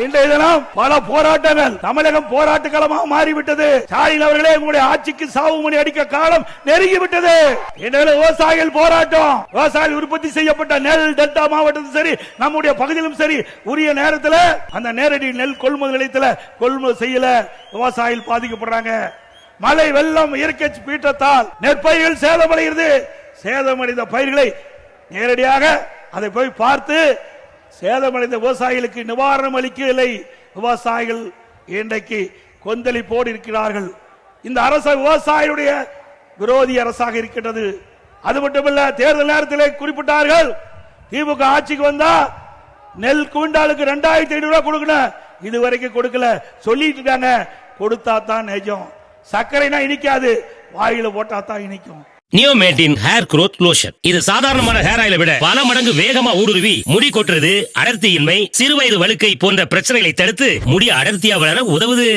இன்றைய தினம் பல போராட்டங்கள் தமிழகம் போராட்ட களமாக மாறிவிட்டது. ஸ்டாலின் அவர்களே, உங்களுடைய ஆட்சிக்கு சாவு மணி அடிக்க காலம் நெருங்கிவிட்டது. இன்றைய விவசாயிகள் போராட்டம், விவசாயிகள் உற்பத்தி செய்யப்பட்ட நெல் டெல்டா மாவட்டத்தில் சரி, நம்முடைய பகுதியிலும் சரி, உரிய நேரத்தில் அந்த நேரடி நெல் கொள்முதல் நிலையத்தில் கொள்முதல் செய்யல, விவசாயிகள் பாதிக்கப்படுறாங்க. மழை வெள்ளம் இயற்கை பீற்றத்தால் நெற்பயிர்கள் சேதமடைகிறது. சேதமடைந்த பயிர்களை நேரடியாக அதை போய் பார்த்து சேதமடைந்த விவசாயிகளுக்கு நிவாரணம் அளிக்கவில்லை. விவசாயிகள் இன்றைக்கு கொந்தளிப்போடு இருக்கிறார்கள். இந்த அரசு விவசாயியுடைய விரோதி அரசாக இருக்கின்றது. அது மட்டுமல்ல, தேர்தல் நேரத்தில் குறிப்பிட்டார்கள், திமுக ஆட்சிக்கு வந்தா நெல் குவிண்டாலுக்கு 2500 ரூபாய் கொடுக்கணும், இதுவரைக்கும் கொடுக்கல சொல்லிட்டு இருக்காங்க. கொடுத்தா தான் நிஜம். சர்க்கரைனா இனிக்காது, வாயில போட்டா தான் இனிக்கும். நியோமேட்டின் ஹேர் குரோத் லோஷன். இது சாதாரணமான ஹேர் ஆயிலை விட பல மடங்கு வேகமா ஊடுருவி முடி கொட்டுறது, அடர்த்தியின்மை, சிறுவயது வழுக்கை போன்ற பிரச்சனைகளை தடுத்து முடி அடர்த்தியா வளர உதவுது.